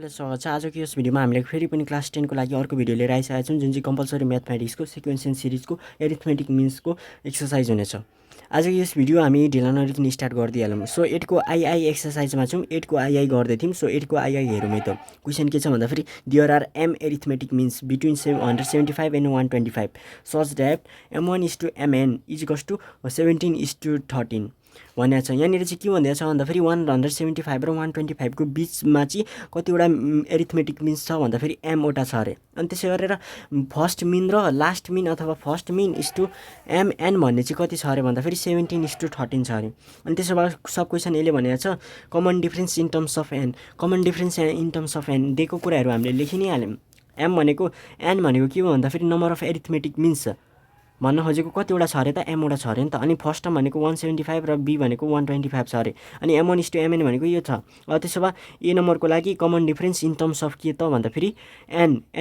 सबैलाई स्वागत छ। आजको यस भिडियोमा हामीले फेरि पनि क्लास 10 को लागि अर्को भिडियो लिएर आइसकेका छौँ, जुन चाहिँ कम्पल्सरी म्याथमेटिक्सको सिक्वेन्स एन्ड सिरिजको एरिथमेटिक मिन्सको एक्सरसाइज हुनेछ। आजको यस भिडियो हामी ढिला नरिकन स्टार्ट गरिदिइहालौँ। सो 8 को आई एक्सरसाइजमा छौँ। 8 को आई गर्दै थियौँ। सो 8 को आई हेरौँ है त। क्वेसन के छ भन्दाखेरि there are M arithmetic means between 175 and 125 such that m1:mn is equals to 17:13 भनेको छ। यहाँनिर चाहिँ के भन्दैछ भन्दाखेरि 175 र 125 को बिचमा चाहिँ कतिवटा एरिथमेटिक मिन्स छ भन्दाखेरि एमवटा छ अरे। अनि त्यसै गरेर फर्स्ट मिन र लास्ट मिन अथवा first mean is to MN भन्ने चाहिँ कति छ अरे भन्दाखेरि 17:13 छ अरे। अनि त्यसो भए सब क्वेसन यसले भनेको छ common difference in terms of N. Common difference in terms of N दिएको कुराहरू हामीले लेखि नै हाल्यौँ। एम भनेको एन भनेको के हो भन्दाखेरि नम्बर अफ एरिथमेटिक मिन्स भन्न खोजेको कतिवटा छ अरे त एमवटा छ अरे नि त। अनि फर्स्ट टर्म भनेको 175 र बी भनेको 125 छ अरे। अनि m1:mn भनेको यो छ। त्यसो भए ए नम्बरको लागि common difference in terms of के त भन्दाखेरि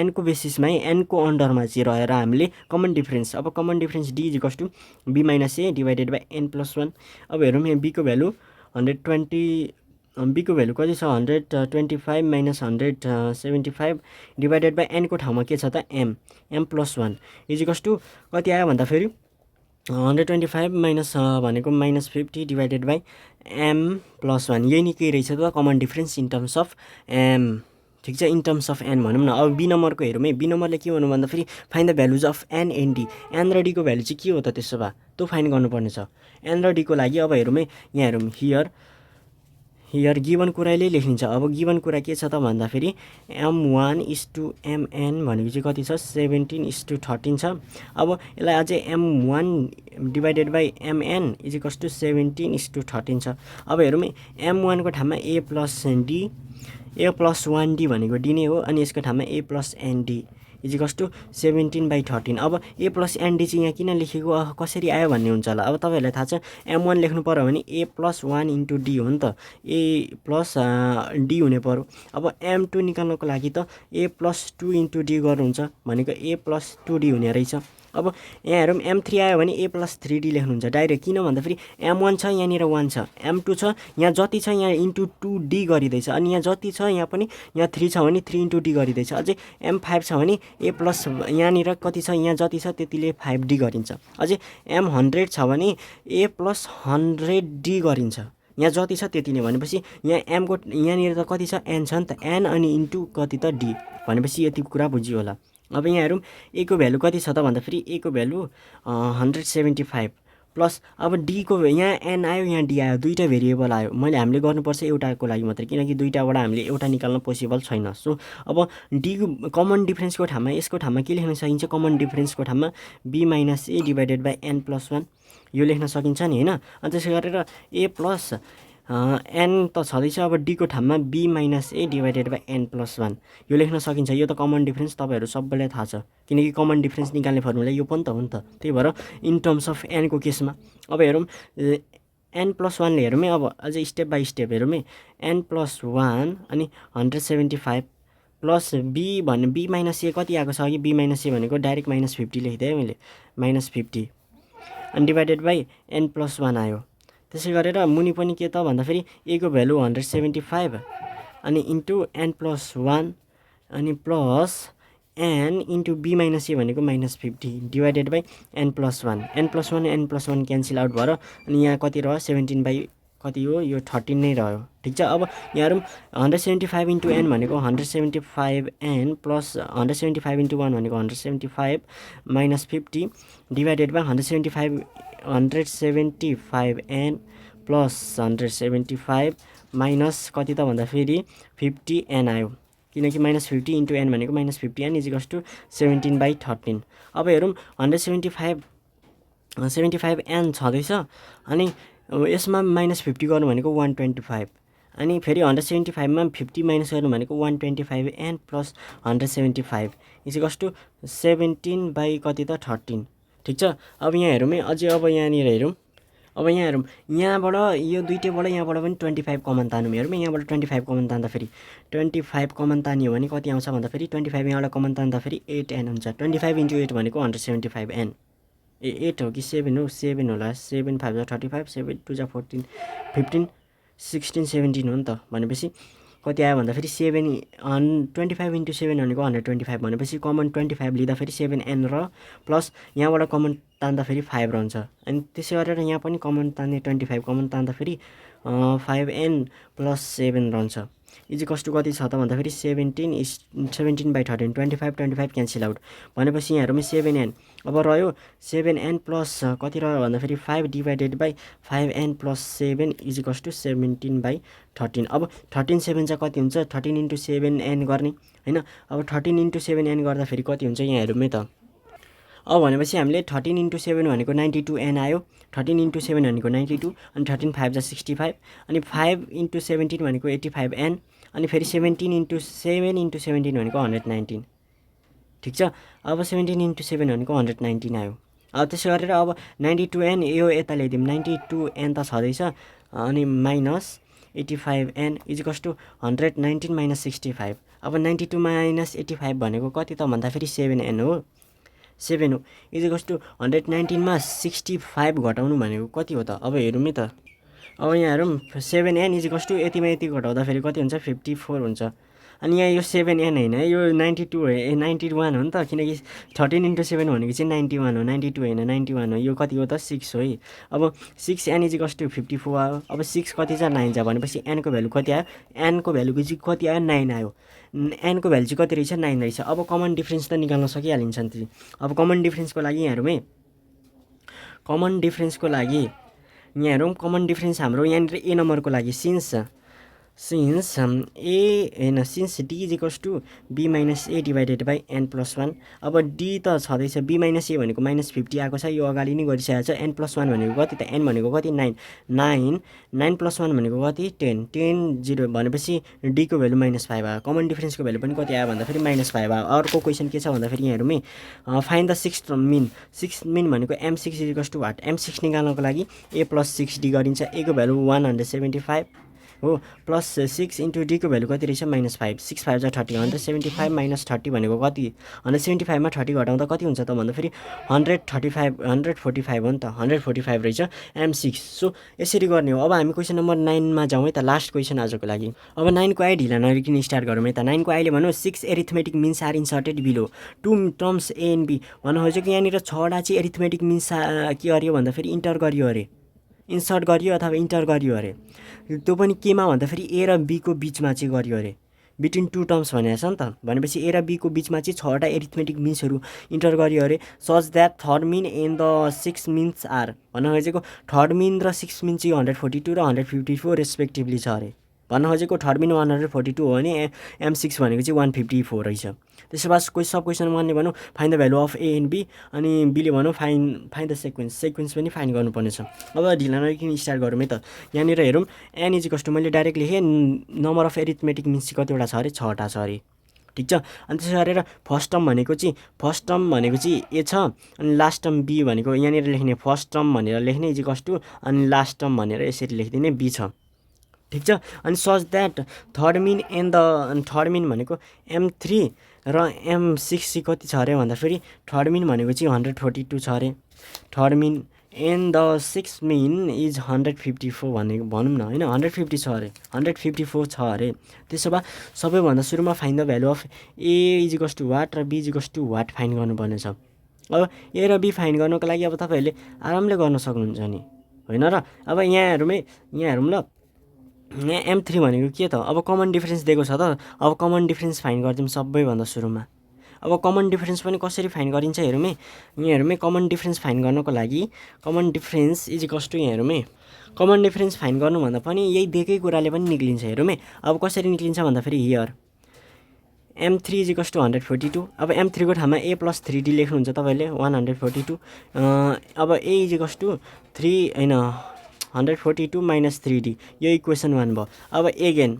एनको बेसिसमै एनको अन्डरमा चाहिँ रहेर हामीले कमन डिफ्रेन्स अब common difference D is equals to B minus A divided by n+1। अब हेरौँ यहाँ बीको भ्यालु 120 बीको भ्यालु कति छ 125 माइनस 175 डिभाइडेड बाई एनको ठाउँमा के छ त m+1 इज इक्वल्स टु कति आयो भन्दाखेरि 125 माइनस भनेको -50 डिभाइडेड बाई m+1। यही नै के रहेछ त common difference in terms of M. ठिक छ, इन टर्म्स अफ एन भनौँ न। अब बी नम्बरको हेरौँ है। बी नम्बरले के भन्नु भन्दाखेरि find the values of N and D. N र डीको भ्यालु चाहिँ के हो त त्यसो भए त्यो फाइन्ड गर्नुपर्ने छ। एन र डीको लागि अब हेरौँ है। यहाँ हेरौँ हियर गिभन कुराले लेखिन्छ। अब गिभन कुरा के छ त भन्दाखेरि m1:mn भनेको चाहिँ कति छ 17:13 छ। अब यसलाई अझै m1 divided by mn is equals to 17:13 छ। अब हेरौँ है m1 को ठाउँमा a plus D a plus 1d भनेको डी नै हो। अनि यसको ठाउँमा a plus ND is equals to 17/13। अब ए प्लस एनडी चाहिँ यहाँ किन लेखेको कसरी आयो भन्ने हुन्छ होला। अब तपाईँहरूलाई थाहा छ m1 लेख्नु पर्यो भने a प्लस 1 इन्टु डी हो नि त, a प्लस डी हुने पर्यो। अब m2 निकाल्नको लागि त a प्लस 2 इन्टु डी गर्नुहुन्छ भनेको a प्लस 2d हुने रहेछ। अब यहाँ हेरौँ m3 आयो भने a प्लस 3d लेख्नुहुन्छ डाइरेक्ट। किन भन्दाखेरि m1 छ यहाँनिर 1 छ, m2 छ यहाँ जति छ यहाँ इन्टु 2d गरिँदैछ। अनि यहाँ जति छ यहाँ पनि यहाँ 3 छ भने 3 इन्टु डी गरिँदैछ। अझै m5 छ भने a प्लस यहाँनिर कति छ यहाँ जति छ त्यतिले 5d गरिन्छ। अझै m100 छ भने a प्लस 100d गरिन्छ। यहाँ जति छ त्यति नै भनेपछि यहाँ एमको यहाँनिर त कति छ एन छ नि त, एन अनि इन्टु कति त डी भनेपछि यति कुरा बुझियो होला। अब यहाँ हेरौँ ए को भ्यालु कति छ त भन्दाखेरि ए को भ्यालु 175 प्लस अब डी को यहाँ एन आयो यहाँ डी आयो, दुईवटा भेरिएबल आयो। हामीले गर्नुपर्छ एउटाको लागि मात्रै, किनकि दुईवटाबाट हामीले एउटा निकाल्न पोसिबल छैन। सो अब डी कमन डिफ्रेन्सको ठाउँमा यसको ठाउँमा के लेख्न सकिन्छ कमन डिफ्रेन्सको ठाउँमा B minus A divided by n+1 यो लेख्न सकिन्छ नि होइन। अनि त्यसै गरेर ए प्लस एन त छँदैछ। अब डीको ठाउँमा B minus A divided by n+1 यो लेख्न सकिन्छ। यो त कमन डिफ्रेन्स तपाईँहरू सबैलाई थाहा छ, किनकि कमन डिफ्रेन्स निकाल्ने फर्मुला यो पनि त हो नि त। त्यही भएर इन टर्म्स अफ एनको केसमा अब हेरौँ n+1ले हेरौँ है। अब अझै स्टेप बाई स्टेप हेरौँ है। n+1 अनि 175 प्लस बी भन्ने बी माइनस ए कति आएको छ अघि बी माइनस ए भनेको डाइरेक्ट -50 लेखिदिएँ मैले -50 अनि डिभाइडेड बाई n+1 आयो। त्यसै गरेर मुनि पनि के त भन्दाखेरि ए को भ्यालु 175 अनि इन्टु n+1 अनि plus N into B minus A भनेको -50 divided by n+1 n+1 cancel out भएर अनि यहाँ कति रह्यो 17 बाई कति हो यो 13 नै रह्यो। ठिक छ। अब यहाँ हेरौँ 175 इन्टु एन भनेको 175 एन प्लस 175 इन्टु 1 भनेको 175 -50 divided by 175 N plus 175 minus कति त भन्दाखेरि 50 एन आयो, किनकि -50 इन्टु एन भनेको -50 एन इज इक्वल्स टु 17/13। अब हेरौँ 175 एन छँदैछ अनि यसमा -50 गर्नु भनेको 125 अनि फेरि 175 मा 50 माइनस गर्नु भनेको 125 N plus 175 is equals to 17 by कति त 13। ठिक छ। अब यहाँ हेरौँ है अझै। अब यहाँनिर हेरौँ। अब यहाँ हेरौँ यहाँबाट यो दुईटैबाट यहाँबाट पनि 25 कमन तानौँ। हेरौँ यहाँबाट 25 कमन तान्दाखेरि 25 कमन तानियो भने कति आउँछ भन्दाखेरि 25 यहाँबाट कमन तान्दाखेरि 8n हुन्छ। 25 इन्टु 8 भनेको 175 एन 8 हो कि 7 हो 7 होला। 7 5 35 7 2 14 15 16 17 हो नि त। भनेपछि कति आयो भन्दाखेरि 25 इन्टु 7 भनेको 125 भनेपछि कमन 25 लिँदाखेरि 7n र प्लस यहाँबाट कमन तान्दाखेरि 5 रहन्छ। अनि त्यसै गरेर यहाँ पनि कमन तान्ने 25 कमन तान्दाखेरि 5n प्लस 7 रहन्छ। इजिकल्स टु कति छ त भन्दाखेरि 17/13 25 क्यान्सल आउट भनेपछि यहाँहरूमा 7n अब रह्यो 7n प्लस कति रह्यो भन्दाखेरि 5 divided by 5n plus 7 equals to 17/13। अब 13 7 चाहिँ कति हुन्छ 13 इन्टु 7n गर्ने होइन। अब 13 इन्टु 7n गर्दाखेरि कति हुन्छ यहाँ हेरौँ है त। अब भनेपछि हामीले 13 इन्टु 7 भनेको 92n आयो। 13 इन्टु 7 भनेको 92 अनि 13 5 जा 65 अनि 5 इन्टु 17 भनेको 85n अनि फेरि 17 इन्टु 7 इन्टु 17 भनेको 119 ठिक छ। अब 17 इन्टु 7 भनेको 119 आयो। अब त्यसो गरेर अब 92n यो यता ल्याइदिउँ 92n त छँदैछ अनि minus 85n equals to 119 minus 65। अब 92 माइनस 85 भनेको कति त भन्दाखेरि 7n हो 7 हो इजिकल्स टु 119 मा 65 घटाउनु भनेको कति हो त। अब हेरौँ है त। अब यहाँ हेरौँ 7n इजिकल्स टु यतिमा यति घटाउँदाखेरि कति हुन्छ 54 हुन्छ। अनि यहाँ यो 7n होइन है यो 92 हो 91 हो नि त किनकि 13 इन्टु 7 भनेको चाहिँ 91 हो 92 होइन 91 हो। यो कति हो त 6 हो है। अब 6n इजिकल्स टु 54 आयो। अब 6 कति छ 9 छ भनेपछि n को भ्यालु कति आयो n को भ्यालु चाहिँ कति आयो 9 आयो। n को भ्यालु चाहिँ कति रहेछ 9 रहेछ। अब कमन डिफ्रेन्स त निकाल्न सकिहालिन्छ नि त। अब कमन डिफ्रेन्सको लागि यहाँ हेरौँ है कमन डिफ्रेन्सको लागि यहाँ हेरौँ कमन डिफ्रेन्स हाम्रो यहाँनिर ए नम्बरको लागि since D equals to B minus A divided by n plus 1। अब डी त छँदैछ बी माइनस ए भनेको माइनस 50 आएको छ यो अगाडि नै गरिसकेको छ। n प्लस 1 भनेको कति त n भनेको कति 9 प्लस 1 भनेको कति 10 0 भनेपछि डीको भ्यालु माइनस 5 आयो। कमन डिफ्रेन्सको भ्यालु पनि कति आयो भन्दाखेरि माइनस 5 आयो। अर्को क्वेसन के छ भन्दाखेरि यहाँ हेरौँ है फाइन्ड द सिक्स्थ मिन भनेको m6 equals to what m6 निकाल्नको लागि a प्लस 6d गरिन्छ। a को भ्यालु 175 हो प्लस 6 इन्टु डीको भ्यालु कति रहेछ माइनस 5 6 5 जा 30 175 माइनस 30 भनेको कति 175 मा 30 घटाउँदा कति हुन्छ त भन्दाखेरि 145 हो नि त 145 रहेछ m6। सो यसरी गर्ने हो। अब हामी क्वेसन नम्बर 9 मा जाउँ है त लास्ट क्वेसन आजको लागि। अब 9 को आइ ढिला नगरिकन स्टार्ट गरौँ है त। 9 को आइले भनौँ 6 arithmetic means are inserted below 2 terms A and B भन्नु खोजेको यहाँनिर 6वटा चाहिँ एरिथमेटिक मिन्स के गरियो भन्दाखेरि इन्टर गरियो अरे इन्सर्ट गरियो अथवा इन्टर गरियो अरे त्यो पनि केमा भन्दाखेरि ए र बी को बिचमा चाहिँ गरियो अरे बिट्विन 2 टर्म्स भनेको छ नि त। भनेपछि ए र बी को बिचमा चाहिँ 6वटा एरिथमेटिक मिन्सहरू इन्टर गरियो अरे such that third mean and the 6 means are भन्न खोजेको थर्ड मिन र 6 मिन चाहिँ 142 र 154 रेस्पेक्टिभली छ अरे। भन्न खोजेको थर्ड मिन 142 हो भने m6 भनेको चाहिँ 154 रहेछ। त्यसो बाद सब क्वेसन 1ले भनौँ find the value of A and B अनि बीले भनौँ फाइन्ड द सेक्वेन्स पनि फाइन्ड गर्नुपर्ने छ। अब ढिला नगरिकन स्टार्ट गरौँ है त। यहाँनिर हेरौँ एन इजिकल्स टु मैले डाइरेक्ट लेखेँ नम्बर अफ एरिथमेटिक मिन्स चाहिँ कतिवटा छ अरे 6वटा छ अरे ठिक छ। अनि त्यसो गरेर फर्स्ट टर्म भनेको चाहिँ ए छ अनि लास्ट टर्म बी भनेको यहाँनिर लेख्ने फर्स्ट टर्म भनेर लेख्ने इजिकल्स टु अनि लास्ट टर्म भनेर यसरी लेखिदिने बी छ ठिक छ। अनि such that third mean and the third mean भनेको m3 र m6 चाहिँ कति छ अरे भन्दाखेरि थर्ड मिन भनेको चाहिँ 142 छ अरे third mean and the 6 mean is 154 भनेको भनौँ न होइन 150 छ अरे 154 छ अरे। त्यसो भए सबैभन्दा सुरुमा find the value of A equals to what र B equals to what find गर्नुपर्ने छ। अब ए र बी फाइन्ड गर्नको लागि अब तपाईँहरूले आरामले गर्न सक्नुहुन्छ नि होइन र। अब यहाँ हेरौँ ल यहाँ m3 भनेको के त अब कमन डिफरेन्स दिएको छ त। अब कमन डिफरेन्स फाइन्ड गरिदिउँ सबैभन्दा सुरुमा। अब कमन डिफरेन्स पनि कसरी फाइन्ड गरिन्छ हेरौँ है। यहाँ हेरौँ है कमन डिफरेन्स फाइन्ड गर्नको लागि कमन डिफरेन्स इजिकल्स टु यहाँ हेरौँ है कमन डिफरेन्स फाइन्ड गर्नुभन्दा पनि यही दिएकै कुराले पनि निक्लिन्छ हेरौँ है। अब कसरी निक्लिन्छ भन्दाखेरि हियर m3 इजिकल्स टु 142 अब m3 को ठाउँमा a प्लस 3d लेख्नुहुन्छ तपाईँले 142 अब a इजिकल्स टु 3 होइन 142 माइनस 3d यो इक्वेसन 1 भयो। अब एगेन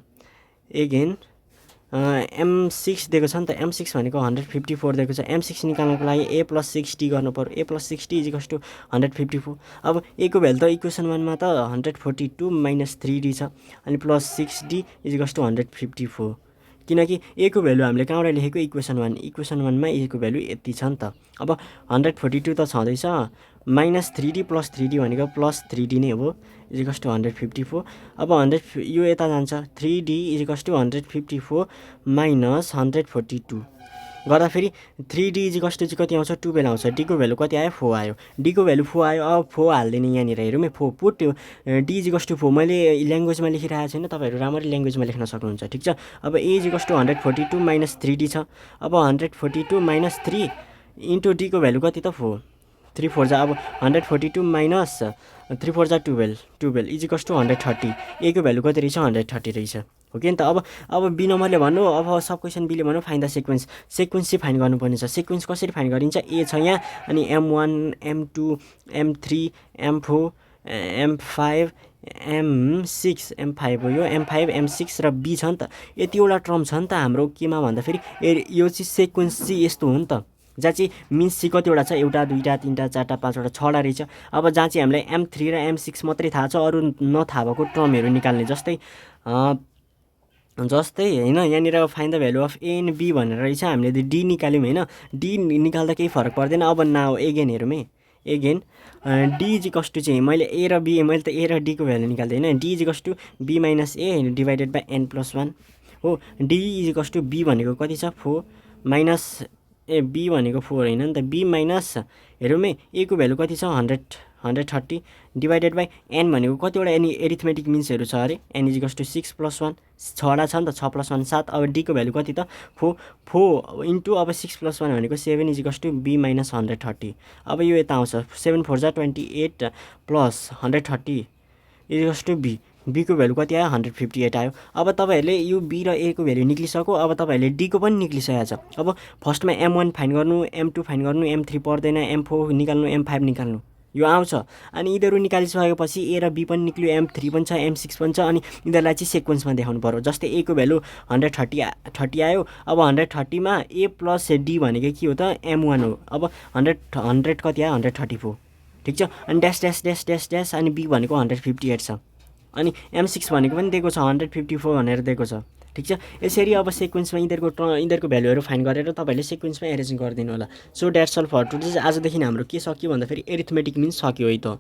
m6 दिएको छ नि त m6 भनेको 154 दिएको छ m6 निकाल्नको लागि a प्लस 6d गर्नु पर्यो a plus 6d equals to 154। अब a को भ्यालु त इक्वेसन 1 मा त 142 माइनस 3d छ अनि प्लस 6d इजिकल्स टु 154 किनकि ए को भ्यालु हामीले कहाँबाट लेखेको इक्वेसन 1 मा ए को भ्यालु यति छ नि त। अब 142 त छँदैछ, -3d + 3d भनेको +3d नै हो, इजिकल्स टु 154। अब 100 यो यता जान्छ, 3d इजिकल्स टु 154 - 142 गर्दा फेरि 3d इजिकल्स टु चाहिँ कति आउँछ, 12 आउँछ। d को भ्यालु कति आयो, 4 आयो। d को भ्यालु 4 आयो। अब 4 हाल्दिने यहाँनिर हेरौँ है, 4 पुट d इजिकल्स टु 4 मैले ल्याङ्ग्वेजमा लेखिरहेको छैन, तपाईँहरू राम्ररी ल्याङ्ग्वेजमा लेख्न सक्नुहुन्छ, ठिक छ। अब a इजिकल्स टु 142 - 3d छ। अब 142 - 3 इन्टु d को भ्यालु कति त 4, 3 4 जा, अब 142 - 3 4 जा 12 इजिकल्स टु 130। a को भ्यालु कति रहेछ, 130 रहेछ, हो कि नि त। अब बी नम्बरले भन्नु, अब सब क्वेसन बीले भन्नु फाइन्ड द सिक्वेन्स चाहिँ फाइन्ड गर्नुपर्ने छ। सिक्वेन्स कसरी फाइन्ड गरिन्छ, ए छ यहाँ, अनि m1 m2 m3 m4 m5 m6 m5 हो, यो m5 m6 र b छ नि त। यतिवटा टर्म छ नि त हाम्रो केमा भन्दाखेरि यो चाहिँ सिक्वेन्स चाहिँ यस्तो हो नि त, जहाँ चाहिँ मिन्स चाहिँ कतिवटा छ, 1 2 3 4 5 6वटा रहेछ। अब जहाँ चाहिँ हामीलाई m3 र m6 मात्रै थाहा छ, अरू नथाहा भएको टर्महरू निकाल्ने, जस्तै होइन यहाँनिर find the value of A and B भनेर रहेछ, हामीले डी निकाल्यौँ होइन, डी निकाल्दा केही फरक पर्दैन। अब नाउ एगेन हेरौँ है, एगेन डी इजिकल्स टु चाहिँ मैले ए र बी, मैले त ए र डी को भ्यालु निकाल्दै होइन, D equals to B minus A divided by n + 1 हो। डी इजिकल्स टु बी भनेको कति छ, 4 माइनस बी भनेको 4 होइन नि त, बी माइनस हेरौँ है, ए को भ्यालु कति छ, 130 डिभाइडेड बाई एन भनेको कतिवटा एरिथमेटिक मिन्सहरू छ अरे, एन इजिकल्स टु 6 + 1 6वटा छ नि त, 6 + 1 7। अब डी को भ्यालु कति त 4 इन्टु अब 6 + 1 भनेको 7 इजिकल्स टु बी माइनस 130। अब यो यता आउँछ, 7 4 जा 28 plus 130 equals to B, B को भ्यालु कति आयो, 158 आयो। अब तपाईँहरूले यो बी र ए को भ्यालु निक्लिसक्यो, अब तपाईँहरूले डी को पनि निक्लिसकेको छ। अब फर्स्टमा m1 फाइन्ड गर्नु, m2 फाइन्ड गर्नु, m3 पर्दैन, m4 निकाल्नु, m5 निकाल्नु, यो आउँछ। अनि यिनीहरू निकालिसकेपछि ए र बी पनि निक्ल्यो, m3 पनि छ, m6 पनि छ, अनि यिनीहरूलाई चाहिँ सिक्वेन्समा देखाउनु पर्यो। जस्तै ए को भ्यालु 130 आयो, अब 130 मा ए प्लस डी भनेको के हो त, m1 हो। अब 100 कति आयो, 134, ठिक छ। अनि dash dash dash dash dash, अनि बी भनेको 158 छ, अनि m6 भनेको पनि दिएको छ 154 भनेर दिएको छ, ठिक छ। यसरी अब सिक्वेन्समा यिनीहरूको भ्यालुहरू फाइन्ड गरेर तपाईँहरूले सिक्वेन्समा एरेन्ज गरिदिनु होला। So that's all for today. आजदेखि हाम्रो के सक्यो भन्दाखेरि एरिथमेटिक मिन्स सक्यो है त।